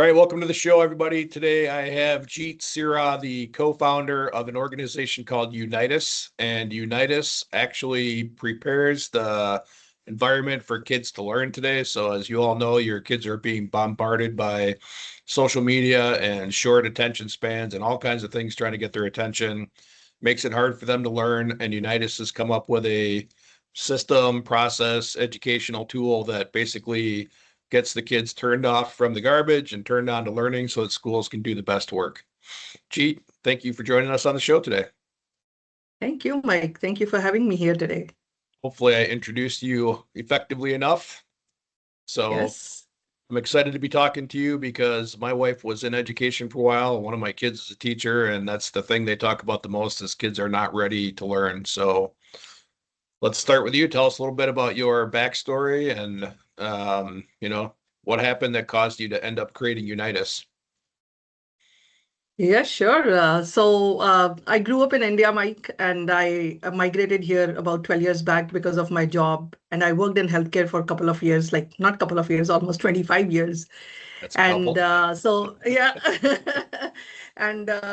All right, welcome to the show, everybody. Today I have Jit Sihra, the co-founder of an organization called UNYTUS, and UNYTUS actually prepares the environment for kids to learn today. So as you all know, your kids are being bombarded by social media and short attention spans and all kinds of things trying to get their attention. Makes it hard for them to learn, and UNYTUS has come up with a system, process, educational tool that basically gets the kids turned off from the garbage and turned on to learning so that schools can do the best work. Jeet, thank you for joining us on the show today. Thank you, Mike. Thank you for having me here today. Hopefully I introduced you effectively enough. So Yes. I'm excited to be talking to you because my wife was in education for a while. One of my kids is a teacher, and that's the thing they talk about the most is kids are not ready to learn. So let's start with you. Tell us a little bit about your backstory and what happened that caused you to end up creating UNYTUS. Yeah, sure. I grew up in India, Mike, and I migrated here about 12 years back because of my job. And I worked in healthcare for a couple of years, like not a couple of years, almost 25 years. That's a couple. Yeah.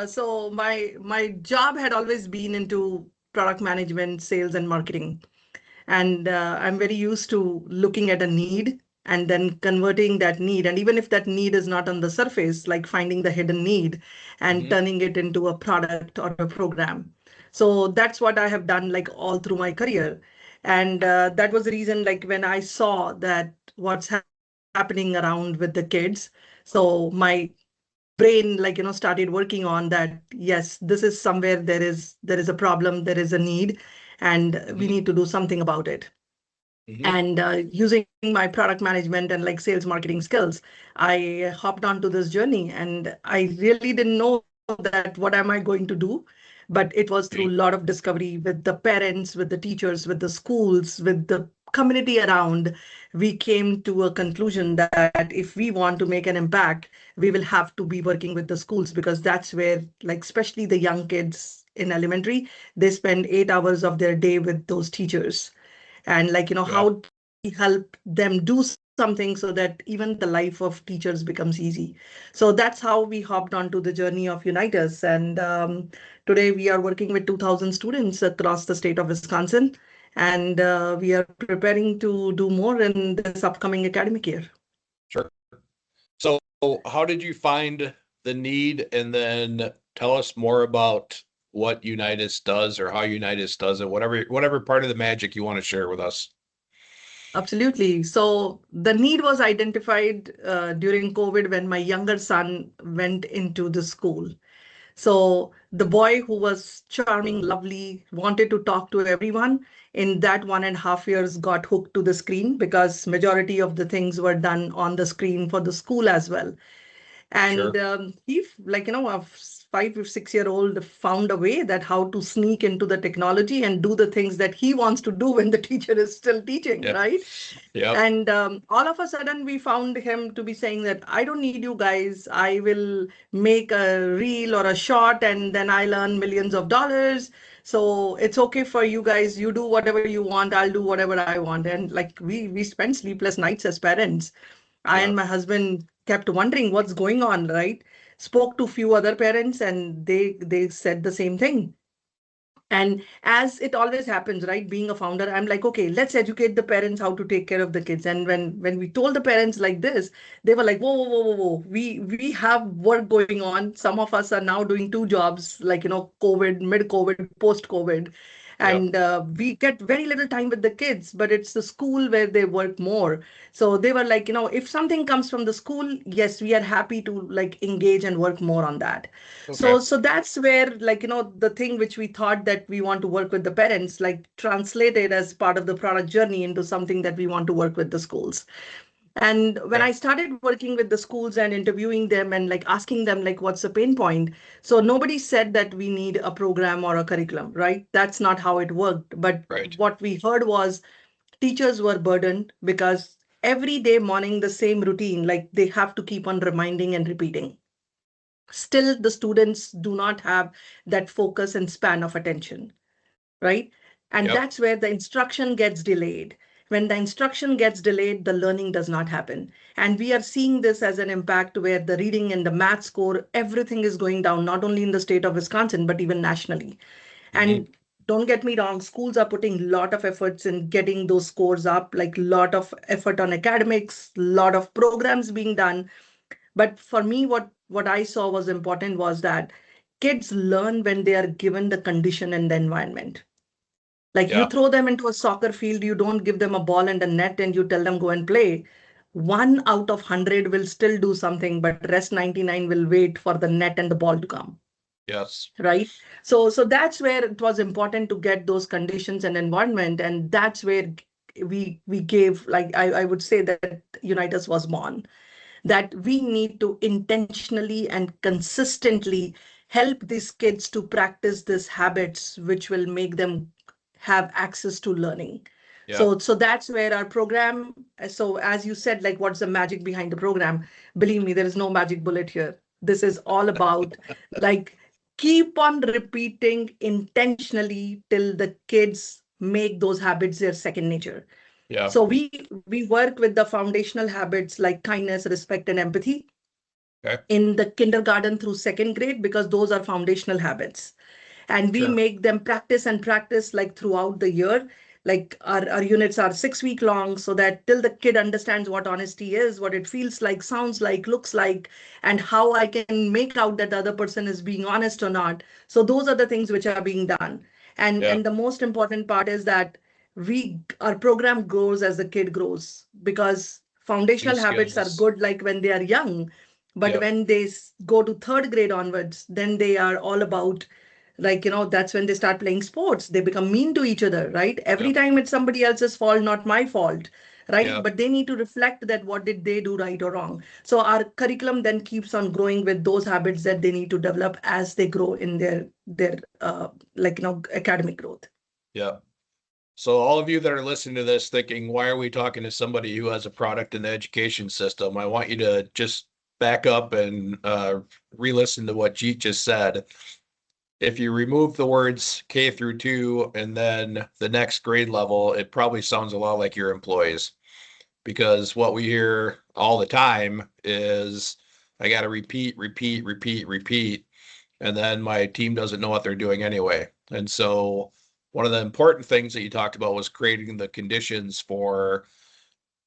So my job had always been into product management, sales, and marketing. And I'm very used to looking at a need and then converting that need. And even if that need is not on the surface, like finding the hidden need and turning it into a product or a program. So that's what I have done like all through my career. And that was the reason, like when I saw that what's happening around with the kids. So my brain, started working on that. Yes, this is somewhere there is a problem, there is a need, and we need to do something about it. And using my product management and like sales marketing skills, I hopped onto this journey, and I really didn't know that what am I going to do. But it was through a lot of discovery with the parents, with the teachers, with the schools, with the community around. We came to a conclusion that if we want to make an impact, we will have to be working with the schools, because that's where, like, especially the young kids in elementary, they spend 8 hours of their day with those teachers. And how do we help them do something so that even the life of teachers becomes easy. So that's how we hopped onto the journey of UNYTUS. And today we are working with 2,000 students across the state of Wisconsin. And we are preparing to do more in this upcoming academic year. Sure. So how did you find the need? And then tell us more about what UNYTUS does or how UNYTUS does it, whatever part of the magic you want to share with us. Absolutely. So the need was identified during COVID when my younger son went into the school. So the boy who was charming, lovely, wanted to talk to everyone, in that 1.5 years got hooked to the screen, because majority of the things were done on the screen for the school as well. And he, a 5 or 6 year old found a way that how to sneak into the technology and do the things that he wants to do when the teacher is still teaching, right? Yeah. And all of a sudden, we found him to be saying that I don't need you guys. I will make a reel or a short, and then I'll earn millions of dollars. So it's okay for you guys. You do whatever you want. I'll do whatever I want. And like we spent sleepless nights as parents. I and my husband kept wondering what's going on, right? Spoke to few other parents, and they said the same thing. And as it always happens, right, being a founder, I'm like, okay, let's educate the parents how to take care of the kids. And when we told the parents like this, they were like, whoa, whoa, whoa, whoa, whoa. We have work going on. Some of us are now doing 2 jobs, like, COVID, mid-COVID, post-COVID. And we get very little time with the kids, but it's the school where they work more. So they were like, if something comes from the school, yes, we are happy to like engage and work more on that. So that's where, the thing which we thought that we want to work with the parents, like translated as part of the product journey into something that we want to work with the schools. And when I started working with the schools and interviewing them and like asking them like what's the pain point, so nobody said that we need a program or a curriculum, right? That's not how it worked. But what we heard was teachers were burdened because every day morning the same routine, like they have to keep on reminding and repeating. Still, the students do not have that focus and span of attention, right? And that's where the instruction gets delayed. When the instruction gets delayed, the learning does not happen. And we are seeing this as an impact where the reading and the math score, everything is going down, not only in the state of Wisconsin, but even nationally. Hmm. And don't get me wrong, schools are putting a lot of efforts in getting those scores up, like a lot of effort on academics, a lot of programs being done. But for me, what I saw was important was that kids learn when they are given the condition and the environment. Like you Yeah. throw them into a soccer field, you don't give them a ball and a net and you tell them go and play. One out of 100 will still do something, but rest 99 will wait for the net and the ball to come. Yes. Right. So that's where it was important to get those conditions and environment. And that's where we gave, like I would say that Unitas was born, that we need to intentionally and consistently help these kids to practice these habits which will make them have access to learning. Yeah. So that's where our program, so as you said, like what's the magic behind the program? Believe me, there is no magic bullet here. This is all about like keep on repeating intentionally till the kids make those habits their second nature. Yeah. So we work with the foundational habits like kindness, respect, and empathy Okay. in the kindergarten through second grade, because those are foundational habits. And we Sure. make them practice and practice like throughout the year. Like our units are 6 week long, so that till the kid understands what honesty is, what it feels like, sounds like, looks like, and how I can make out that the other person is being honest or not. So those are the things which are being done. Yeah. And the most important part is that we our program grows as the kid grows, because New foundational habits are skills. good like when they are young, but Yep. when they go to third grade onwards, then they are all about, like, that's when they start playing sports, they become mean to each other, right? Every Yep. time it's somebody else's fault, not my fault, right? Yep. But they need to reflect that what did they do right or wrong. So our curriculum then keeps on growing with those habits that they need to develop as they grow in their academic growth. Yep. So all of you that are listening to this thinking, why are we talking to somebody who has a product in the education system? I want you to just back up and re-listen to what Jeet just said. If you remove the words K through 2 and then the next grade level, it probably sounds a lot like your employees, because what we hear all the time is I got to repeat, repeat, repeat, repeat, and then my team doesn't know what they're doing anyway. And so one of the important things that you talked about was creating the conditions for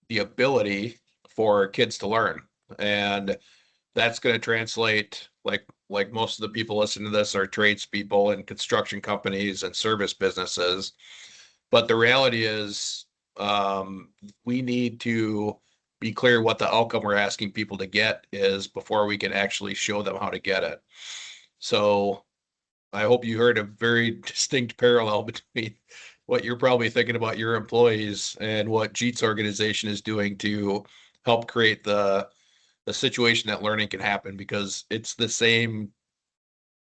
the ability for kids to learn. And that's going to translate, like most of the people listening to this are tradespeople and construction companies and service businesses. But the reality is, we need to be clear what the outcome we're asking people to get is before we can actually show them how to get it. So I hope you heard a very distinct parallel between what you're probably thinking about your employees and what Jeet's organization is doing to help create the situation that learning can happen, because it's the same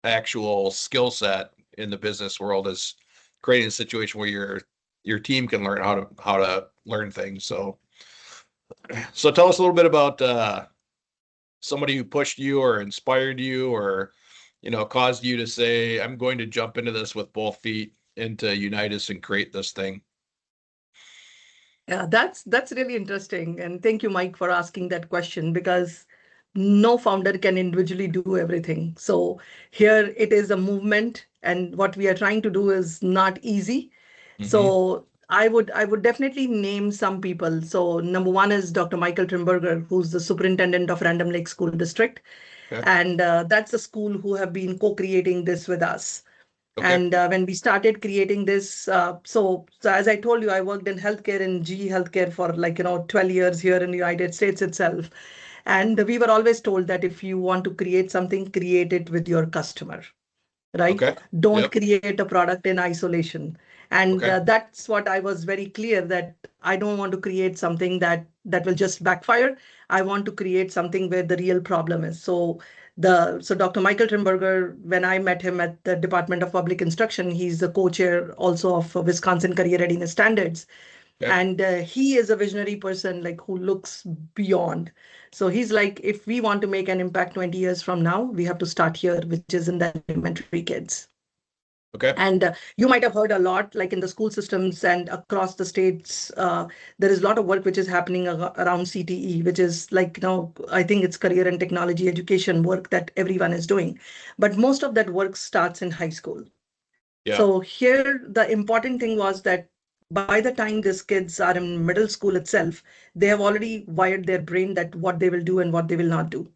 actual skill set in the business world as creating a situation where your team can learn how to learn things. So tell us a little bit about somebody who pushed you or inspired you or caused you to say, I'm going to jump into this with both feet into Unitas and create this thing. Yeah, that's really interesting. And thank you, Mike, for asking that question, because no founder can individually do everything. So here it is a movement, and what we are trying to do is not easy. Mm-hmm. So I would definitely name some people. So number one is Dr. Michael Trimberger, who's the superintendent of Random Lake School District. Okay. And that's the school who have been co-creating this with us. Okay. And when we started creating this, so as I told you, I worked in healthcare in GE Healthcare for 12 years here in the United States itself. And we were always told that if you want to create something, create it with your customer, right? Okay. Don't Yep. create a product in isolation. And Okay. that's what I was very clear, that I don't want to create something that will just backfire. I want to create something where the real problem is. So Dr. Michael Trimberger, when I met him at the Department of Public Instruction, he's the co-chair also of Wisconsin Career Readiness Standards. Okay. And he is a visionary person, like, who looks beyond. So he's like, if we want to make an impact 20 years from now, we have to start here, which is in the elementary kids. Okay. And you might have heard a lot, like in the school systems and across the states, there is a lot of work which is happening around CTE, which is like, I think it's career and technology education work that everyone is doing. But most of that work starts in high school. Yeah. So here, the important thing was that by the time these kids are in middle school itself, they have already wired their brain that what they will do and what they will not do,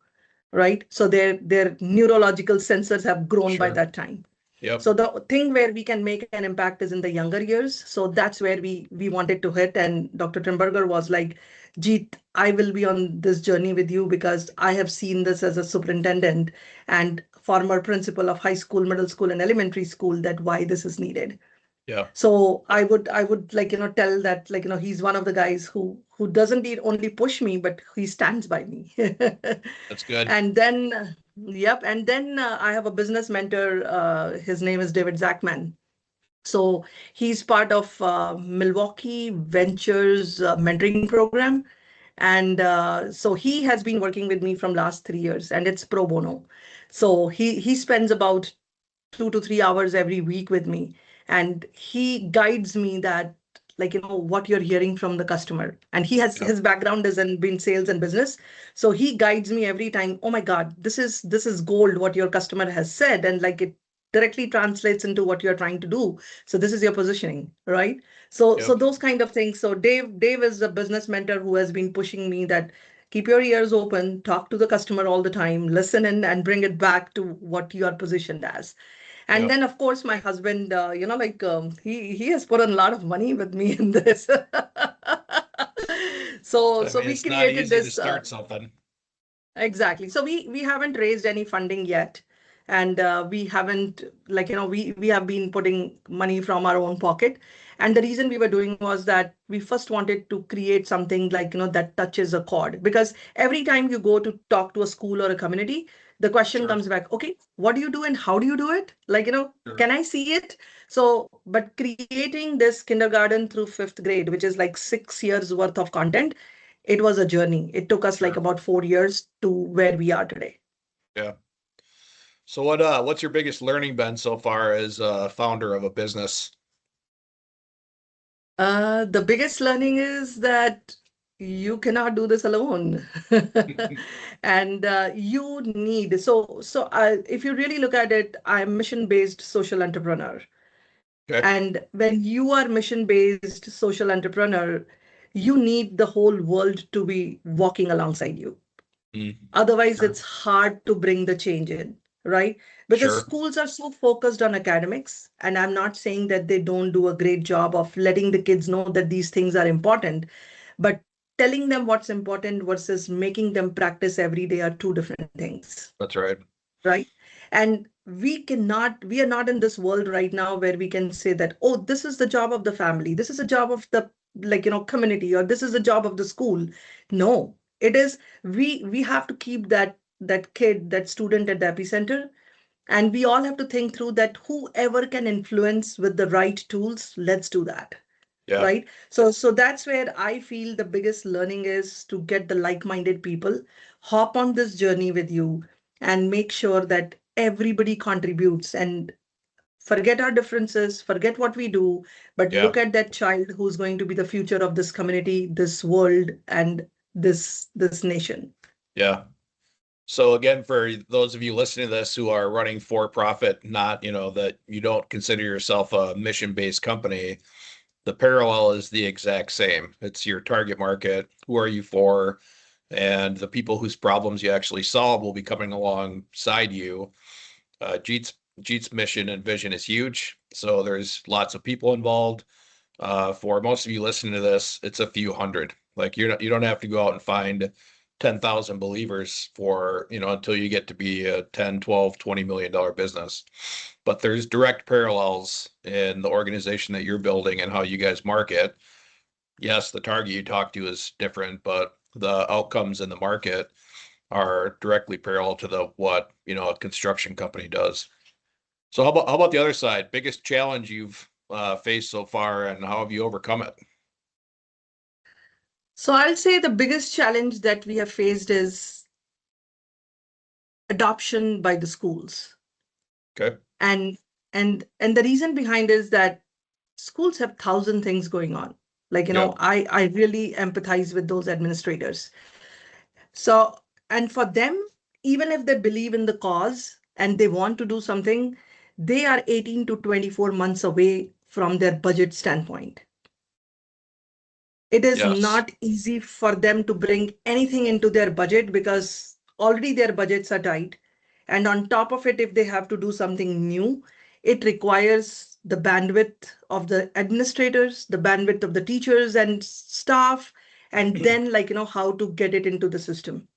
right? So their neurological sensors have grown by Sure. that time. Yep. So the thing where we can make an impact is in the younger years. So that's where we wanted to hit. And Dr. Trimberger was like, Jeet, I will be on this journey with you because I have seen this as a superintendent and former principal of high school, middle school, and elementary school, that why this is needed. Yeah. So I would like, tell that, like, he's one of the guys who doesn't need only push me, but he stands by me. That's good. And then, yep. And then I have a business mentor. His name is David Zachman. So he's part of Milwaukee Ventures mentoring program. And so he has been working with me from last 3 years, and it's pro bono. So he spends about 2 to 3 hours every week with me, and he guides me that, like, what you're hearing from the customer. And he has Yep. his background is in sales and business, so he guides me every time. Oh my god, this is gold what your customer has said, and like it directly translates into what you're trying to do. So this is your positioning, right? So Yep. those kind of things. So Dave is a business mentor who has been pushing me that keep your ears open, talk to the customer all the time, listen in, and bring it back to what you are positioned as. And Yep. then, of course, my husband, he has put in a lot of money with me in this. So I mean, we it's not created easy to this. start something. Exactly. So we haven't raised any funding yet, and we haven't, like, we have been putting money from our own pocket. And the reason we were doing was that we first wanted to create something like, that touches a chord, because every time you go to talk to a school or a community, the question Sure. comes back, okay, what do you do and how do you do it? Like, Sure. can I see it? So, but creating this kindergarten through fifth grade, which is like 6 years worth of content, it was a journey. It took us like Sure. about 4 years to where we are today. Yeah. So what's your biggest learning been so far as a founder of a business? The biggest learning is that you cannot do this alone. And you need, if you really look at it, I'm mission-based social entrepreneur. Okay. And when you are mission-based social entrepreneur, you need the whole world to be walking alongside you. Mm. Otherwise, Sure. it's hard to bring the change in, right? Because Sure. schools are so focused on academics, and I'm not saying that they don't do a great job of letting the kids know that these things are important, but telling them what's important versus making them practice every day are two different things, That's right. right? And we are not in this world right now where we can say that, oh, this is the job of the family, this is a job of the, like, community, or this is the job of the school. No, it is, we have to keep that kid, that student at the epicenter. And we all have to think through that whoever can influence with the right tools, let's do that. Yeah. Right. So that's where I feel the biggest learning is to get the like-minded people, hop on this journey with you, and make sure that everybody contributes, and forget our differences, forget what we do, but Yeah. look at that child who's going to be the future of this community, this world, and this nation. Yeah. So again, for those of you listening to this who are running for profit, not, that you don't consider yourself a mission-based company, the parallel is the exact same. It's your target market. Who are you for? And the people whose problems you actually solve will be coming alongside you. Jeet's mission and vision is huge. So there's lots of people involved. For most of you listening to this, it's a few hundred. Like you don't have to go out and find 10,000 believers for, until you get to be a 10, 12, $20 million business. But there's direct parallels in the organization that you're building and how you guys market. Yes, the target you talk to is different, but the outcomes in the market are directly parallel to what a construction company does. So how about the other side? Biggest challenge you've faced so far, and how have you overcome it? So I'll say the biggest challenge that we have faced is adoption by the schools. Okay. And And the reason behind is that schools have thousand things going on. Like, Yep. I really empathize with those administrators. So, and for them, even if they believe in the cause and they want to do something, they are 18 to 24 months away from their budget standpoint. It is Yes. not easy for them to bring anything into their budget because already their budgets are tight. And on top of it, if they have to do something new, it requires the bandwidth of the administrators, the bandwidth of the teachers and staff, and then how to get it into the system.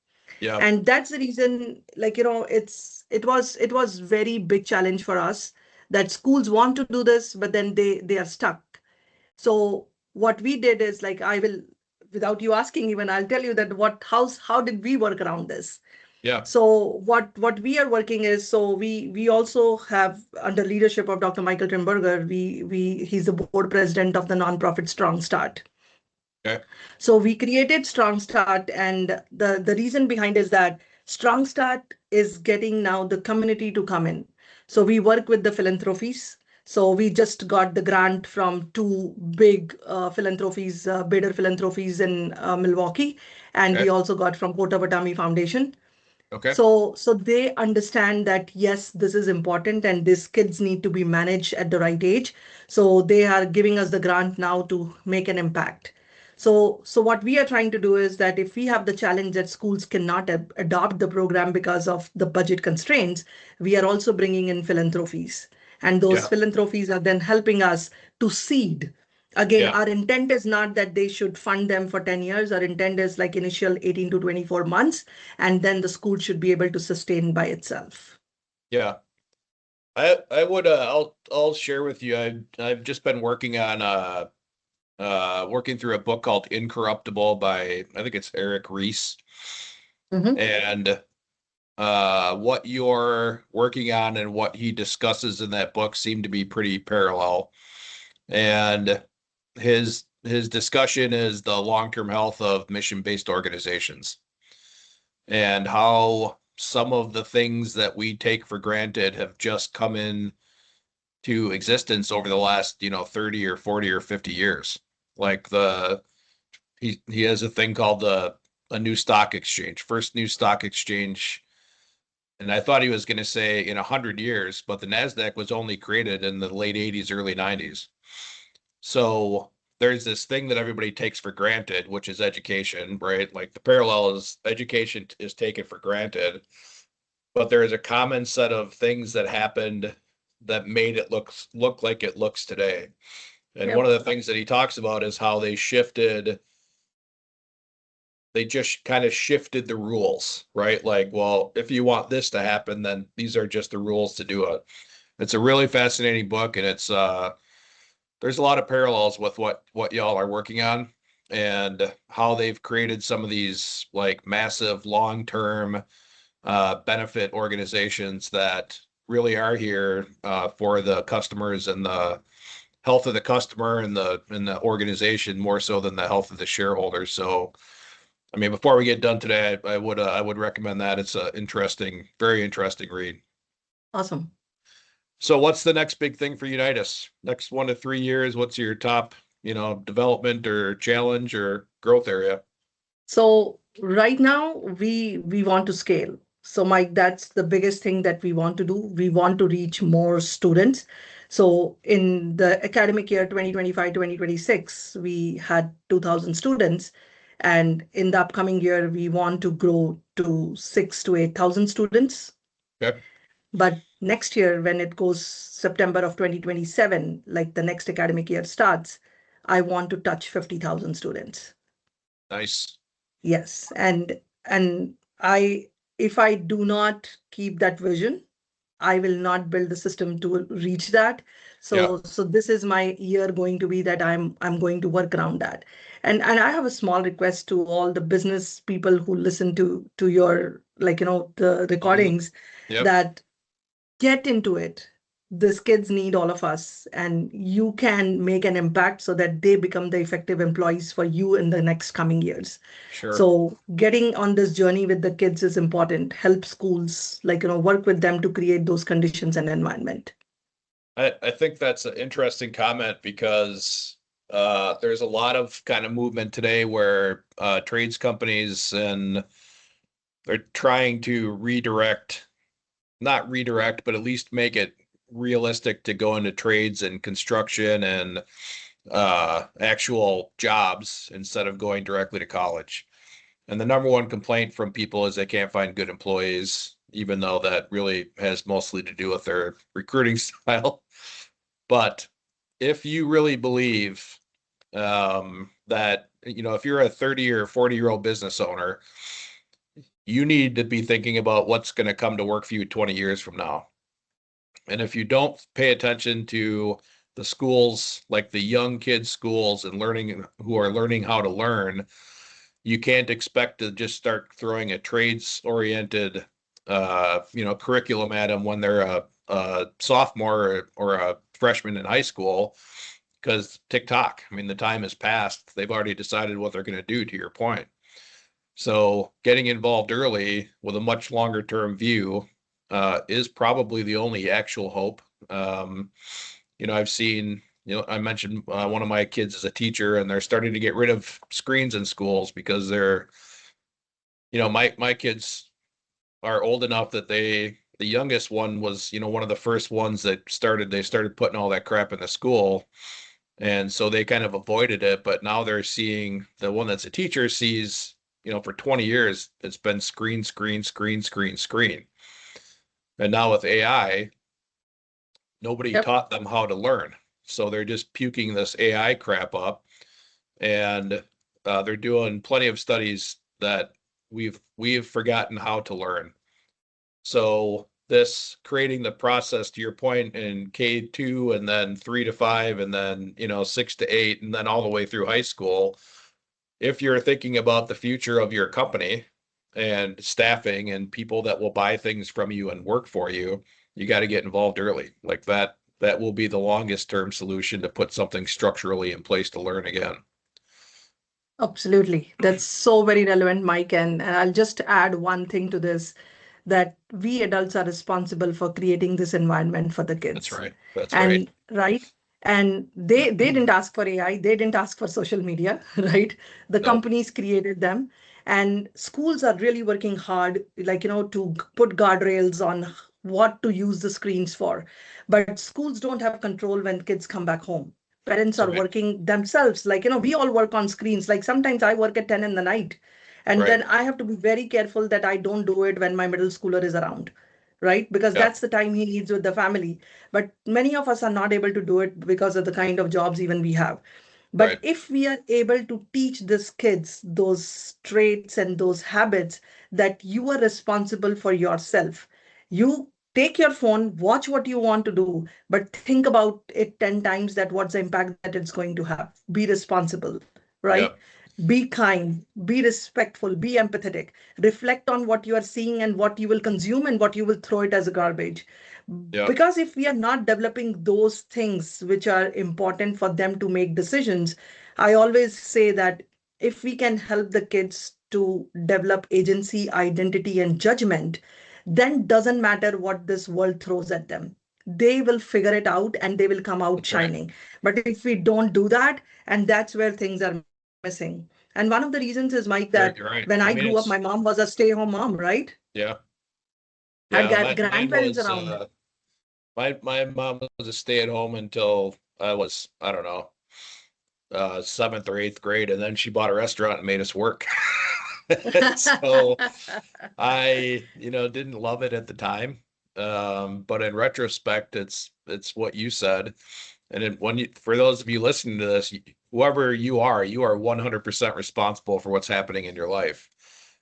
Yep. And that's the reason, it was very big challenge for us that schools want to do this, but then they are stuck. So what we did is, like, I will, without you asking even, I'll tell you that how did we work around this. Yeah. So what we are working is, so we also have, under leadership of Dr. Michael Trimberger, we he's the board president of the nonprofit Strong Start. Okay. So we created Strong Start, and the reason behind is that Strong Start is getting now the community to come in. So we work with the philanthropies. So we just got the grant from two big philanthropies, bidder philanthropies in Milwaukee, and we Okay. also got from Potawatomi Foundation. Okay. So they understand that, yes, this is important and these kids need to be managed at the right age. So they are giving us the grant now to make an impact. So what we are trying to do is that if we have the challenge that schools cannot adopt the program because of the budget constraints, we are also bringing in philanthropies. And those Yeah. philanthropies are then helping us to seed. Again, Yeah. our intent is not that they should fund them for 10 years. Our intent is like initial 18 to 24 months, and then the school should be able to sustain by itself. Yeah. I would I'll share with you. I've just been working on working through a book called Incorruptible by, I think it's Eric Ries. Mhm. And what you're working on and what he discusses in that book seem to be pretty parallel. And his discussion is the long-term health of mission-based organizations and how some of the things that we take for granted have just come in to existence over the last, 30 or 40 or 50 years. Like he has a thing called a new stock exchange, first new stock exchange. And I thought he was going to say in 100 years, but the NASDAQ was only created in the late 80s, early 90s. So there's this thing that everybody takes for granted, which is education, right? Like the parallel is education is taken for granted, but there is a common set of things that happened that made it look like it looks today. And one Yep. of the things that he talks about is how they just kind of shifted the rules, right? Like, well, if you want this to happen, then these are just the rules to do it. It's a really fascinating book, and it's there's a lot of parallels with what y'all are working on and how they've created some of these like massive long-term benefit organizations that really are here for the customers and the health of the customer and the organization more so than the health of the shareholders. So, I mean, before we get done today, I would recommend that. It's a interesting, very interesting read. Awesome. So, what's the next big thing for Unitas? Next 1 to 3 years, what's your top, development or challenge or growth area? So right now we want to scale. So Mike, that's the biggest thing that we want to do. We want to reach more students. So in the academic year 2025-2026, we had 2,000 students. And in the upcoming year, we want to grow to 6 to 8,000 students. Okay. But next year, when it goes September of 2027, like the next academic year starts, I want to touch 50,000 students. Nice. Yes, and I if I do not keep that vision, I will not build the system to reach that. Yeah. So this is my year going to be that I'm going to work around that. And I have a small request to all the business people who listen to your, the Mhm. recordings, Yep. that get into it. These kids need all of us, and you can make an impact so that they become the effective employees for you in the next coming years. Sure. So getting on this journey with the kids is important. Help schools, work with them to create those conditions and environment. I think that's an interesting comment because there's a lot of kind of movement today where trades companies and they're trying to not redirect, but at least make it realistic to go into trades and construction and actual jobs instead of going directly to college. And the number one complaint from people is they can't find good employees, even though that really has mostly to do with their recruiting style. But if you really believe that, if you're a 30 or 40-year-old business owner, you need to be thinking about what's going to come to work for you 20 years from now. And if you don't pay attention to the schools, like the young kids schools and who are learning how to learn, you can't expect to just start throwing a trades oriented, curriculum at them when they're a sophomore or a freshman in high school, because TikTok, I mean, the time has passed. They've already decided what they're going to do, to your point. So getting involved early with a much longer term view is probably the only actual hope. I've seen, I mentioned one of my kids is a teacher, and they're starting to get rid of screens in schools because my kids are old enough that the youngest one was, one of the first ones that they started putting all that crap in the school. And so they kind of avoided it, but now they're seeing the one that's a teacher sees, for 20 years, it's been screen, screen, screen, screen, screen. And now with AI, nobody taught them how to learn. So they're just puking this AI crap up, and they're doing plenty of studies that we've forgotten how to learn. So this creating the process, to your point, in K2 and then 3 to 5 and then 6 to 8 and then all the way through high school. If you're thinking about the future of your company and staffing and people that will buy things from you and work for you, you got to get involved early. Like that will be the longest term solution to put something structurally in place to learn again. Absolutely. That's so very relevant, Mike. And I'll just add one thing to this, that we adults are responsible for creating this environment for the That's kids. right. That's right. And right. And they didn't ask for AI, they didn't ask for social media, right? The Nope. companies created them. And schools are really working hard, to put guardrails on what to use the screens for. But schools don't have control when kids come back home. Parents That's are right. working themselves. We all work on screens. Like sometimes I work at 10 in the night. And Right. then I have to be very careful that I don't do it when my middle schooler is around, right? Because Yep. that's the time he needs with the family. But many of us are not able to do it because of the kind of jobs even we have. But Right. if we are able to teach these kids those traits and those habits, that you are responsible for yourself, you take your phone, watch what you want to do, but think about it 10 times, that what's the impact that it's going to have. Be responsible, right? Yep. Be kind, be respectful, be empathetic. Reflect on what you are seeing and what you will consume and what you will throw it as a garbage. Yep. Because if we are not developing those things which are important for them to make decisions, I always say that if we can help the kids to develop agency, identity, and judgment, then doesn't matter what this world throws at them. They will figure it out and they will come out That's right. shining. But if we don't do that, and that's where things are missing. And one of the reasons is, Mike, that You're right. when I I grew mean, up, my mom was a stay-home mom, right? yeah. Had Yeah. Mine grandparents was, around. my mom was a stay at home until I was, I don't know, seventh or eighth grade, and then she bought a restaurant and made us work. So I, didn't love it at the time. But in retrospect, it's what you said. And then for those of you listening to this, whoever you are 100% responsible for what's happening in your life.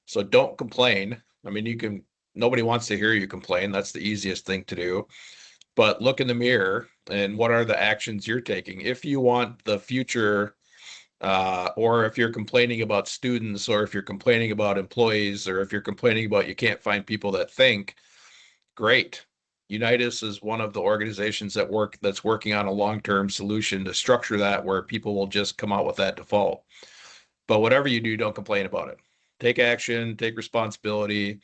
So don't complain. I mean, nobody wants to hear you complain. That's the easiest thing to do. But look in the mirror and what are the actions you're taking? If you want the future, or if you're complaining about students, or if you're complaining about employees, or if you're complaining about you can't find people that think, great. Unitas is one of the organizations that's working on a long-term solution to structure that where people will just come out with that default. But whatever you do, don't complain about it. Take action, take responsibility,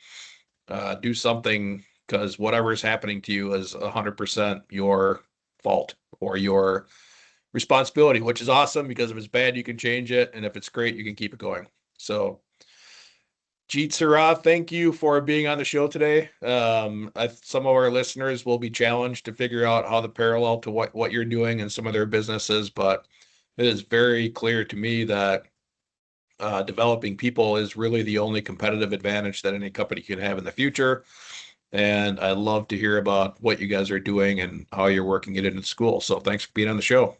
do something, because whatever is happening to you is 100% your fault or your responsibility, which is awesome because if it's bad, you can change it. And if it's great, you can keep it going. So Jit Sihra, thank you for being on the show today. Some of our listeners will be challenged to figure out how the parallel to what you're doing in some of their businesses, but it is very clear to me that developing people is really the only competitive advantage that any company can have in the future. And I love to hear about what you guys are doing and how you're working it into school. So thanks for being on the show.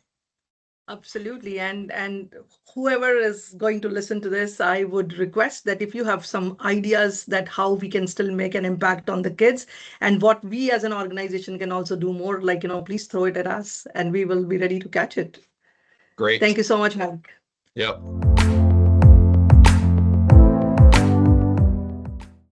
Absolutely. And whoever is going to listen to this, I would request that if you have some ideas that how we can still make an impact on the kids and what we as an organization can also do more, like, please throw it at us and we will be ready to catch it. Great. Thank you so much, Mike. Yep.